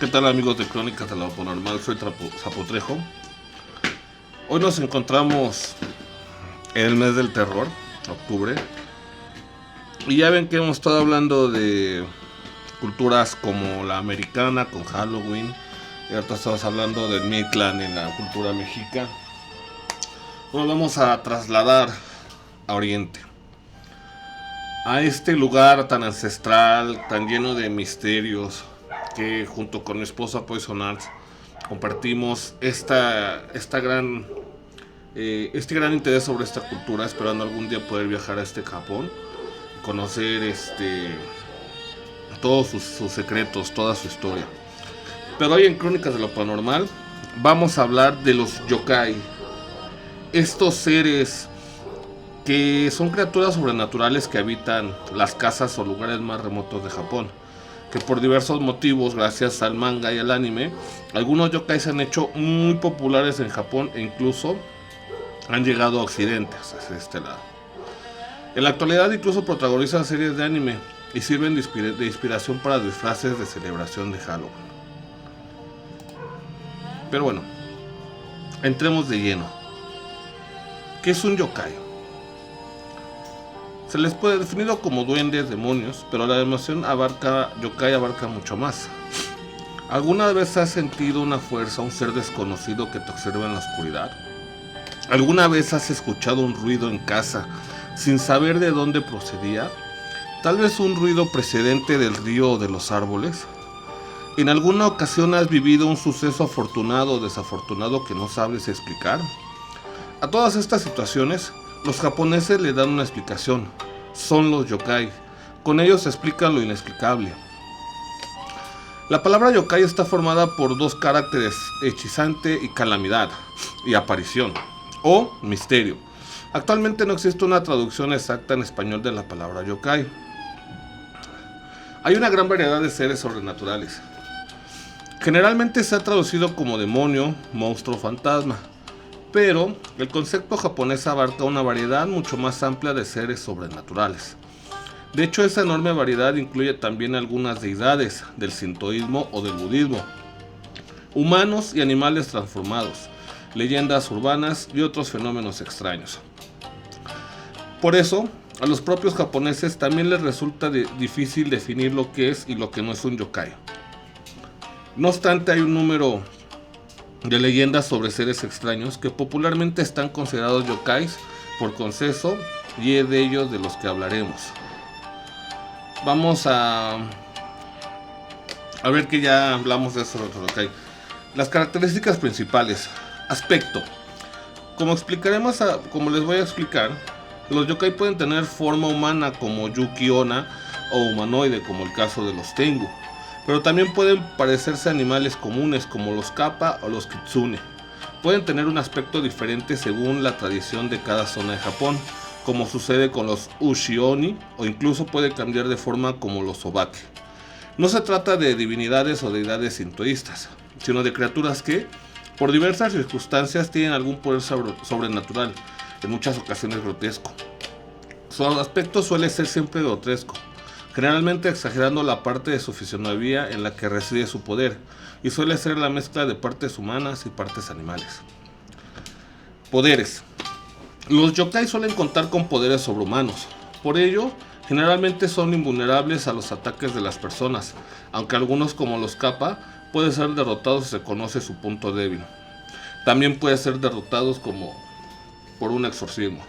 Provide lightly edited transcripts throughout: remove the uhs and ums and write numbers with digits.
¿Qué tal, amigos de Crónicas de lo Paranormal? Soy Zapotrejo. Hoy nos encontramos en el mes del terror, octubre. Y ya ven que hemos estado hablando de culturas como la americana con Halloween. Y ahorita estamos hablando del Mictlán en la cultura mexica. Nos vamos a trasladar a Oriente. A este lugar tan ancestral, tan lleno de misterios, que junto con mi esposa Poison Arts compartimos este gran interés sobre esta cultura, esperando algún día poder viajar a Japón, conocer todos sus secretos, toda su historia. Pero hoy en Crónicas de lo Paranormal vamos a hablar de los yokai, estos seres que son criaturas sobrenaturales que habitan las casas o lugares más remotos de Japón, que por diversos motivos, gracias al manga y al anime, algunos yokai se han hecho muy populares en Japón e incluso han llegado a Occidente, hacia este lado. En la actualidad incluso protagonizan series de anime y sirven de inspiración para disfraces de celebración de Halloween. Pero bueno, entremos de lleno. ¿Qué es un yokai? Se les puede definir como duendes, demonios, pero la denominación yokai abarca mucho más. ¿Alguna vez has sentido una fuerza, un ser desconocido que te observa en la oscuridad? ¿Alguna vez has escuchado un ruido en casa sin saber de dónde procedía? Tal vez un ruido precedente del río o de los árboles. ¿En alguna ocasión has vivido un suceso afortunado o desafortunado que no sabes explicar? A todas estas situaciones, los japoneses le dan una explicación. Son los yokai. Con ellos se explica lo inexplicable. La palabra yokai está formada por dos caracteres: hechizante y calamidad, y aparición, o misterio. Actualmente no existe una traducción exacta en español de la palabra yokai. Hay una gran variedad de seres sobrenaturales. Generalmente se ha traducido como demonio, monstruo, fantasma. Pero el concepto japonés abarca una variedad mucho más amplia de seres sobrenaturales. De hecho, esa enorme variedad incluye también algunas deidades del sintoísmo o del budismo, humanos y animales transformados, leyendas urbanas y otros fenómenos extraños. Por eso, a los propios japoneses también les resulta difícil definir lo que es y lo que no es un yokai. No obstante, hay un número de leyendas sobre seres extraños que popularmente están considerados yokais por consenso, y es de ellos de los que hablaremos. Vamos a ver que ya hablamos de eso de los yokai. Las características principales. Aspecto. Como les voy a explicar, los yokai pueden tener forma humana como Yuki-onna o humanoide como el caso de los Tengu. Pero también pueden parecerse a animales comunes como los kappa o los kitsune. Pueden tener un aspecto diferente según la tradición de cada zona de Japón, como sucede con los ushi-oni, o incluso puede cambiar de forma como los obake. No se trata de divinidades o deidades sintoístas, sino de criaturas que, por diversas circunstancias, tienen algún poder sobrenatural, en muchas ocasiones grotesco. Su aspecto suele ser siempre grotesco, generalmente exagerando la parte de su fisionomía en la que reside su poder, y suele ser la mezcla de partes humanas y partes animales. Poderes. Los yokai suelen contar con poderes sobrehumanos, por ello, generalmente son invulnerables a los ataques de las personas, aunque algunos como los kappa pueden ser derrotados si se conoce su punto débil. También pueden ser derrotados por un exorcismo.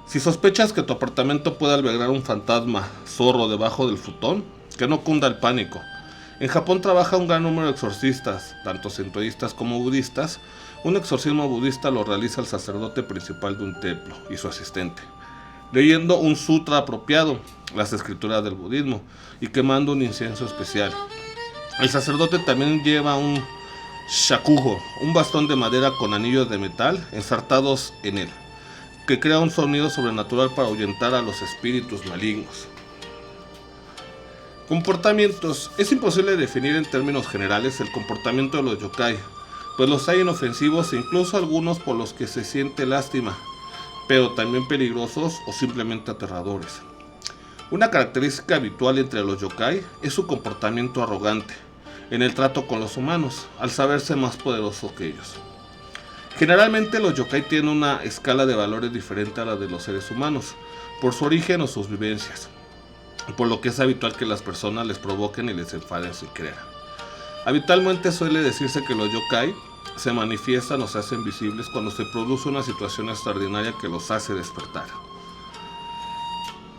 Si sospechas que tu apartamento puede albergar un fantasma zorro debajo del futón, que no cunda el pánico. En Japón trabaja un gran número de exorcistas, tanto sintoístas como budistas. Un exorcismo budista lo realiza el sacerdote principal de un templo y su asistente, leyendo un sutra apropiado, las escrituras del budismo, y quemando un incienso especial. El sacerdote también lleva un shakuho, un bastón de madera con anillos de metal ensartados en él, que crea un sonido sobrenatural para ahuyentar a los espíritus malignos. Comportamientos. Es imposible definir en términos generales el comportamiento de los yokai, pues los hay inofensivos e incluso algunos por los que se siente lástima, pero también peligrosos o simplemente aterradores. Una característica habitual entre los yokai es su comportamiento arrogante en el trato con los humanos, al saberse más poderoso que ellos. Generalmente los yokai tienen una escala de valores diferente a la de los seres humanos, por su origen o sus vivencias, por lo que es habitual que las personas les provoquen y les enfaden sin querer. Habitualmente suele decirse que los yokai se manifiestan o se hacen visibles cuando se produce una situación extraordinaria que los hace despertar.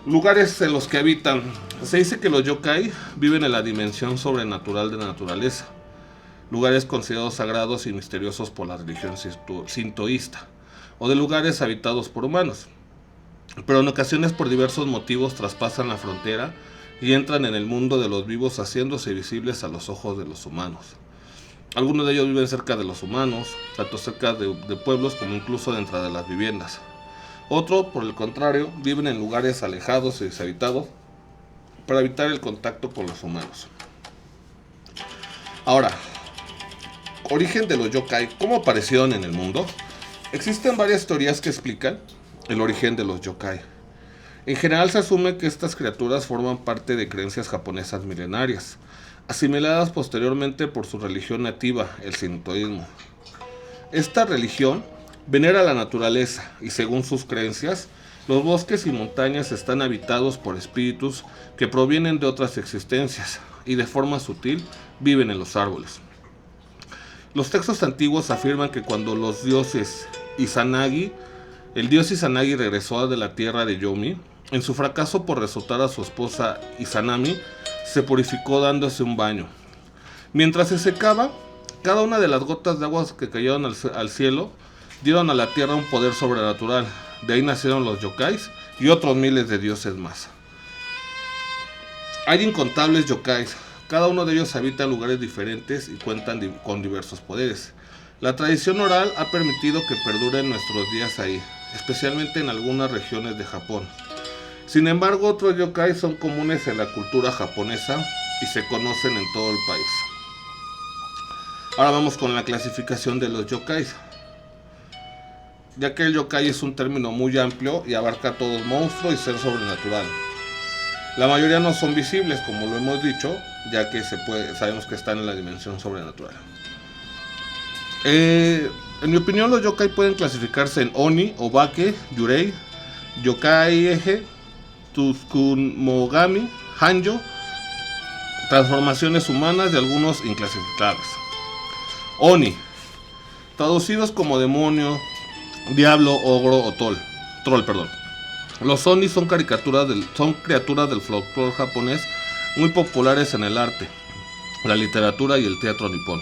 Lugares en los que habitan. Se dice que los yokai viven en la dimensión sobrenatural de la naturaleza, lugares considerados sagrados y misteriosos por la religión sintoísta, o de lugares habitados por humanos, pero en ocasiones por diversos motivos traspasan la frontera y entran en el mundo de los vivos, haciéndose visibles a los ojos de los humanos. Algunos de ellos viven cerca de los humanos, tanto cerca de pueblos como incluso dentro de las viviendas. Otros, por el contrario, viven en lugares alejados y deshabitados para evitar el contacto con los humanos. Ahora, origen de los yokai. ¿Cómo aparecieron en el mundo? Existen varias teorías que explican el origen de los yokai. En general se asume que estas criaturas forman parte de creencias japonesas milenarias, asimiladas posteriormente por su religión nativa, el sintoísmo. Esta religión venera la naturaleza y, según sus creencias, los bosques y montañas están habitados por espíritus que provienen de otras existencias y de forma sutil viven en los árboles. Los textos antiguos afirman que cuando los dioses el dios Izanagi regresó de la tierra de Yomi, en su fracaso por resucitar a su esposa Izanami, se purificó dándose un baño. Mientras se secaba, cada una de las gotas de agua que cayeron al cielo dieron a la tierra un poder sobrenatural. De ahí nacieron los yokais y otros miles de dioses más. Hay incontables yokais. Cada uno de ellos habita en lugares diferentes y cuentan con diversos poderes. La tradición oral ha permitido que perduren nuestros días ahí, especialmente en algunas regiones de Japón. Sin embargo, otros yokai son comunes en la cultura japonesa y se conocen en todo el país. Ahora vamos con la clasificación de los yokais, ya que el yokai es un término muy amplio y abarca todo monstruo y ser sobrenatural. La mayoría no son visibles, como lo hemos dicho, ya que sabemos que están en la dimensión sobrenatural. En mi opinión, los yokai pueden clasificarse en Oni, Obake, Yurei, Yokai Eje, Tsukumogami, Hanjo, transformaciones humanas y algunos inclasificables. Oni, traducidos como demonio, diablo, ogro o troll. Los Oni son criaturas del folclore japonés muy populares en el arte, la literatura y el teatro nipón.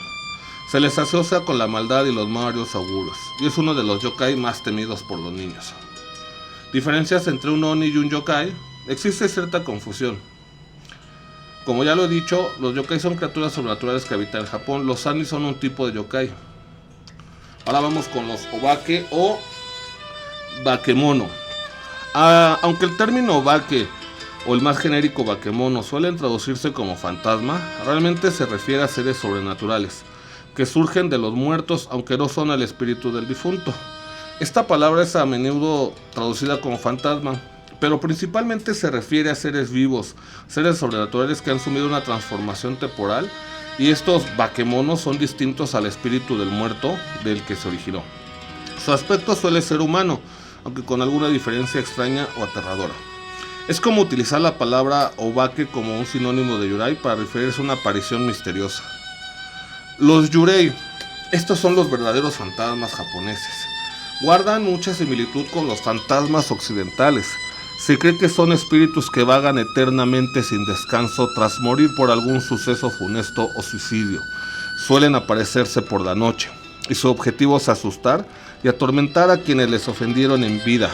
Se les asocia con la maldad y los malos augurios, y es uno de los yokai más temidos por los niños. Diferencias entre un Oni y un yokai. Existe cierta confusión. Como ya lo he dicho, los yokai son criaturas sobrenaturales que habitan en Japón. Los Oni son un tipo de yokai. Ahora vamos con los Obake o Bakemono. Aunque el término Obake o el más genérico Bakemono suelen traducirse como fantasma, realmente se refiere a seres sobrenaturales que surgen de los muertos, aunque no son el espíritu del difunto. Esta palabra es a menudo traducida como fantasma, pero principalmente se refiere a seres vivos, seres sobrenaturales que han asumido una transformación temporal, y estos bakemonos son distintos al espíritu del muerto del que se originó. Su aspecto suele ser humano, aunque con alguna diferencia extraña o aterradora. Es como utilizar la palabra obake como un sinónimo de yurei para referirse a una aparición misteriosa. Los yurei, estos son los verdaderos fantasmas japoneses. Guardan mucha similitud con los fantasmas occidentales. Se cree que son espíritus que vagan eternamente sin descanso tras morir por algún suceso funesto o suicidio. Suelen aparecerse por la noche, y su objetivo es asustar y atormentar a quienes les ofendieron en vida,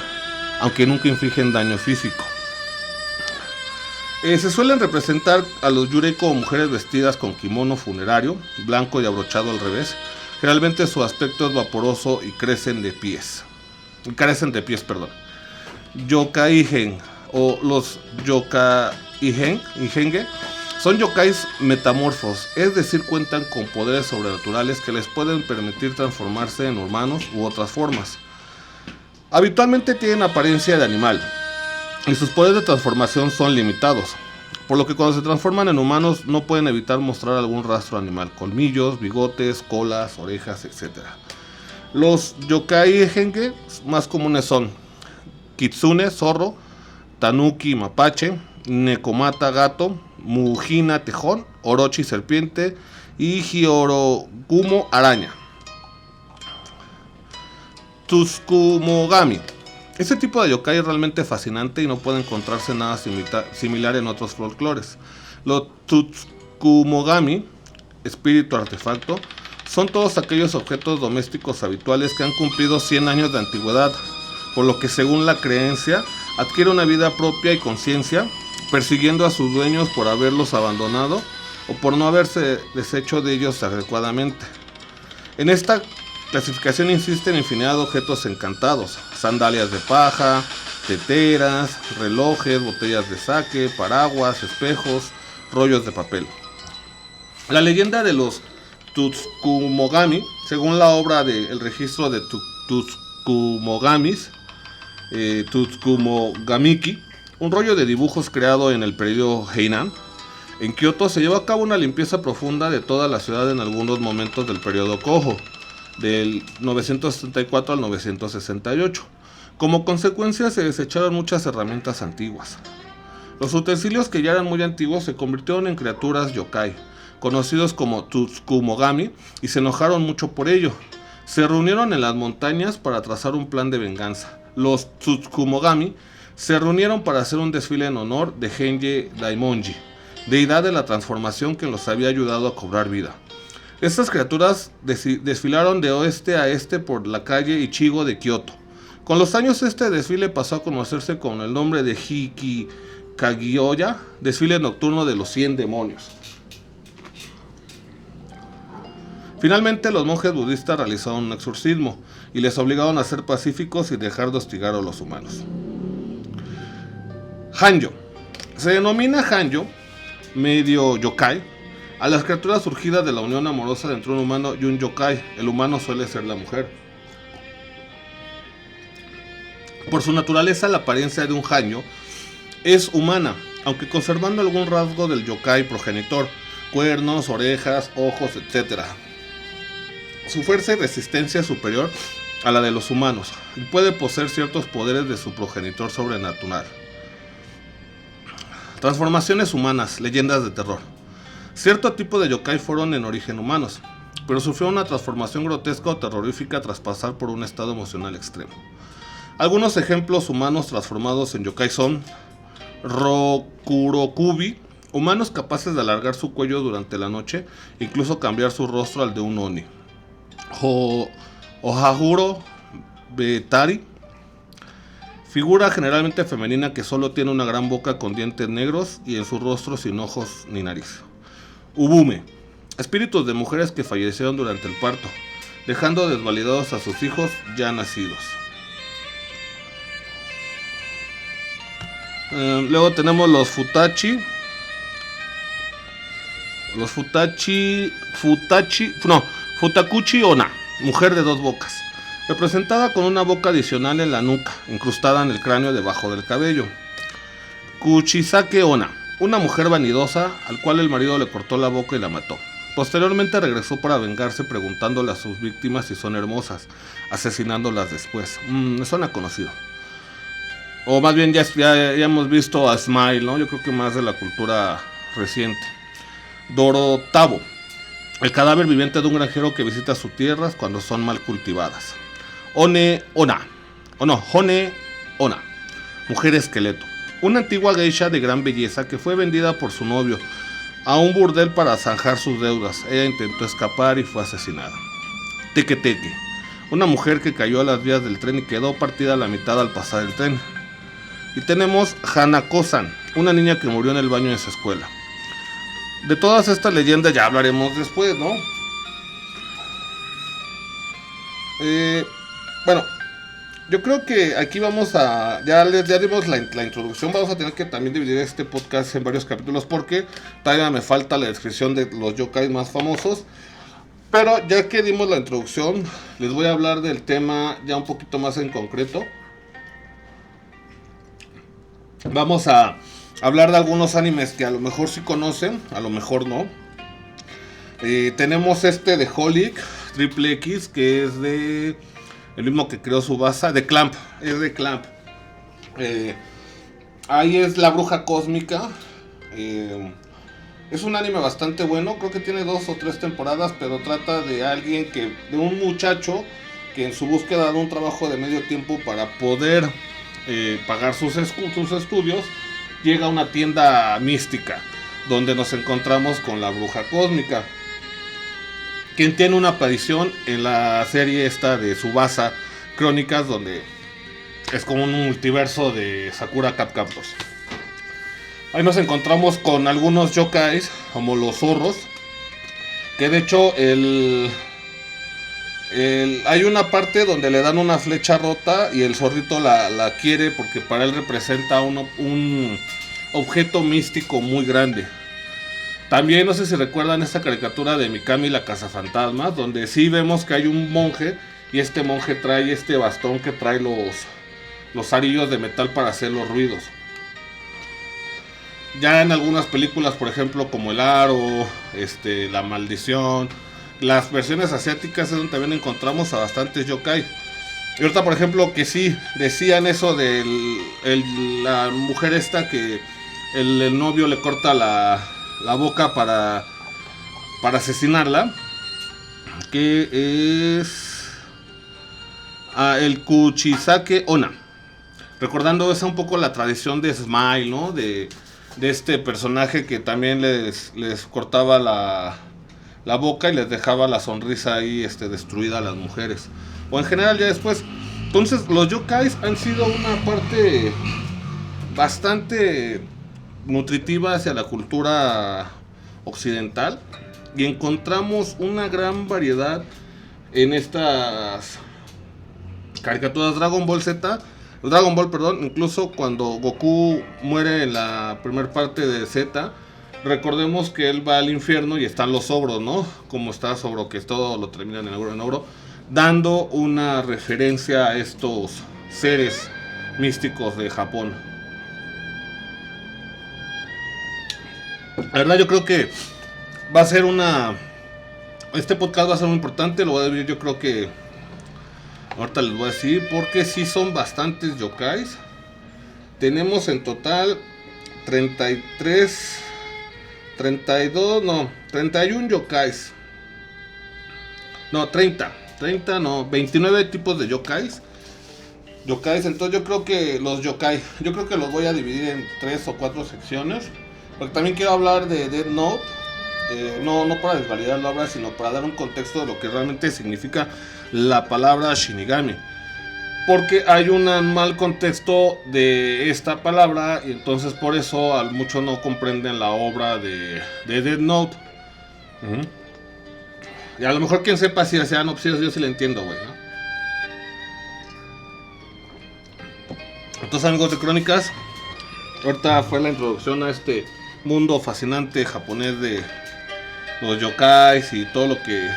aunque nunca infligen daño físico. Se suelen representar a los yurei como mujeres vestidas con kimono funerario, blanco y abrochado al revés. Generalmente su aspecto es vaporoso y carecen de pies. Yokai-gen o los yokai-henge son yokais metamorfos, es decir, cuentan con poderes sobrenaturales que les pueden permitir transformarse en humanos u otras formas. Habitualmente tienen apariencia de animal, y sus poderes de transformación son limitados, por lo que cuando se transforman en humanos no pueden evitar mostrar algún rastro animal, colmillos, bigotes, colas, orejas, etc. Los yokai genge más comunes son kitsune, zorro, tanuki, mapache, nekomata, gato, mujina, tejón, orochi, serpiente y hyorogumo, araña. Tsukumogami. Este tipo de yokai es realmente fascinante y no puede encontrarse nada similar en otros folclores. Los Tsukumogami, espíritu artefacto, son todos aquellos objetos domésticos habituales que han cumplido 100 años de antigüedad, por lo que según la creencia adquiere una vida propia y conciencia, persiguiendo a sus dueños por haberlos abandonado o por no haberse deshecho de ellos adecuadamente. En esta clasificación insisten infinidad de objetos encantados: sandalias de paja, teteras, relojes, botellas de sake, paraguas, espejos, rollos de papel. La leyenda de los Tsukumogami, según la obra de El registro de Tsukumogamis, Tsukumogamiki, un rollo de dibujos creado en el periodo Heian, en Kioto se llevó a cabo una limpieza profunda de toda la ciudad en algunos momentos del periodo Kojo, del 974 al 968. Como consecuencia se desecharon muchas herramientas antiguas. Los utensilios que ya eran muy antiguos se convirtieron en criaturas yokai, conocidos como Tsukumogami, y se enojaron mucho por ello. Se reunieron en las montañas para trazar un plan de venganza. Los Tsukumogami se reunieron para hacer un desfile en honor de Genji Daimonji, deidad de la transformación que los había ayudado a cobrar vida. Estas criaturas desfilaron de oeste a este por la calle Ichigo de Kioto. Con los años este desfile pasó a conocerse con el nombre de Hiki Kagioya, desfile nocturno de los 100 demonios. Finalmente los monjes budistas realizaron un exorcismo y les obligaron a ser pacíficos y dejar de hostigar a los humanos. Hanjo. Se denomina Hanjo, medio yokai, a las criaturas surgidas de la unión amorosa entre un humano y un yokai. El humano suele ser la mujer. Por su naturaleza, la apariencia de un Hanjo es humana, aunque conservando algún rasgo del yokai progenitor: cuernos, orejas, ojos, etc. Su fuerza y resistencia es superior a la de los humanos y puede poseer ciertos poderes de su progenitor sobrenatural. Transformaciones humanas, leyendas de terror. Cierto tipo de yokai fueron en origen humanos, pero sufrieron una transformación grotesca o terrorífica tras pasar por un estado emocional extremo. Algunos ejemplos humanos transformados en yokai son Rokurokubi, humanos capaces de alargar su cuello durante la noche e incluso cambiar su rostro al de un oni. Ohaguro Betari, figura generalmente femenina que solo tiene una gran boca con dientes negros y en su rostro sin ojos ni nariz. Ubume, espíritus de mujeres que fallecieron durante el parto, dejando desvalidados a sus hijos ya nacidos. Luego tenemos los Futachi. Los Futakuchi Onna, mujer de dos bocas, representada con una boca adicional en la nuca, incrustada en el cráneo debajo del cabello. Kuchisake Onna, una mujer vanidosa al cual el marido le cortó la boca y la mató. Posteriormente regresó para vengarse preguntándole a sus víctimas si son hermosas, asesinándolas después. Suena conocido. O más bien ya hemos visto a Smile, ¿no? Yo creo que más de la cultura reciente. Dorotabo, el cadáver viviente de un granjero que visita sus tierras cuando son mal cultivadas. Hone Onna, mujer esqueleto, una antigua geisha de gran belleza que fue vendida por su novio a un burdel para zanjar sus deudas. Ella intentó escapar y fue asesinada. Teke, una mujer que cayó a las vías del tren y quedó partida a la mitad al pasar el tren. Y tenemos Hanako-san, una niña que murió en el baño de su escuela. De todas estas leyendas ya hablaremos después, ¿no? Bueno, yo creo que aquí vamos a... Ya dimos la introducción. Vamos a tener que también dividir este podcast en varios capítulos porque todavía me falta la descripción de los yokai más famosos. Pero ya que dimos la introducción, les voy a hablar del tema ya un poquito más en concreto. Vamos a hablar de algunos animes que a lo mejor sí conocen, a lo mejor no. Tenemos este de Holic Triple X, que es de el mismo que creó Tsubasa, de Clamp, es de Clamp. Ahí es la bruja cósmica. Es un anime bastante bueno, creo que tiene 2 o 3 temporadas, pero trata de alguien de un muchacho que en su búsqueda de un trabajo de medio tiempo para poder pagar sus estudios, llega a una tienda mística donde nos encontramos con la bruja cósmica, quien tiene una aparición en la serie esta de Tsubasa Crónicas, donde es como un multiverso de Sakura Card Captors. Ahí nos encontramos con algunos yokais, como los zorros, que de hecho hay una parte donde le dan una flecha rota y el zorrito la quiere porque para él representa un objeto místico muy grande. También no sé si recuerdan esta caricatura de Mikami la cazafantasmas, donde sí vemos que hay un monje y este monje trae este bastón que trae los arillos de metal para hacer los ruidos. Ya en algunas películas, por ejemplo, como El Aro, La Maldición, las versiones asiáticas es donde también encontramos a bastantes yokai. Y ahorita, por ejemplo, que sí decían eso de la mujer esta que el novio le corta la boca para asesinarla, que es el Kuchisake Onna, recordando esa un poco la tradición de Smile, ¿no? De este personaje que también les cortaba la boca y les dejaba la sonrisa ahí destruida a las mujeres, o en general ya después. Entonces los yokais han sido una parte bastante nutritiva hacia la cultura occidental, y encontramos una gran variedad en estas caricaturas. Dragon Ball, perdón, incluso cuando Goku muere en la primera parte de Z, recordemos que él va al infierno y están los ogros, ¿no? Como está Sobro, que todo lo terminan en ogro, dando una referencia a estos seres místicos de Japón. La verdad, yo creo que va a ser este podcast va a ser muy importante, lo voy a decir, yo creo que ahorita les voy a decir, porque sí son bastantes yokais. Tenemos en total 33, 32, no, 31 yokais. No, 30 no, 29 tipos de yokais. Entonces yo creo que yo creo que los voy a dividir en 3 o 4 secciones. Porque también quiero hablar de Death Note. No para desvalidar la obra, sino para dar un contexto de lo que realmente significa la palabra Shinigami. Porque hay un mal contexto de esta palabra, y entonces por eso muchos no comprenden la obra de Death Note. Y a lo mejor quien sepa si sean opciones, yo sí le entiendo, güey, ¿no? Entonces, amigos de Crónicas, ahorita fue la introducción a este mundo fascinante japonés de los yokais y todo lo que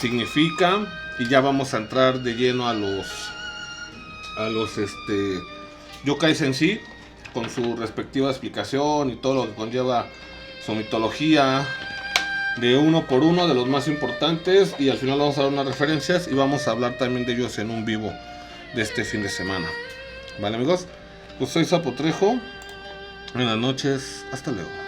significa, y ya vamos a entrar de lleno a los yokais en sí, con su respectiva explicación y todo lo que conlleva su mitología, de uno por uno de los más importantes, y al final vamos a dar unas referencias y vamos a hablar también de ellos en un vivo de este fin de semana. Vale, amigos, pues soy Zapotrejo. Buenas noches, hasta luego.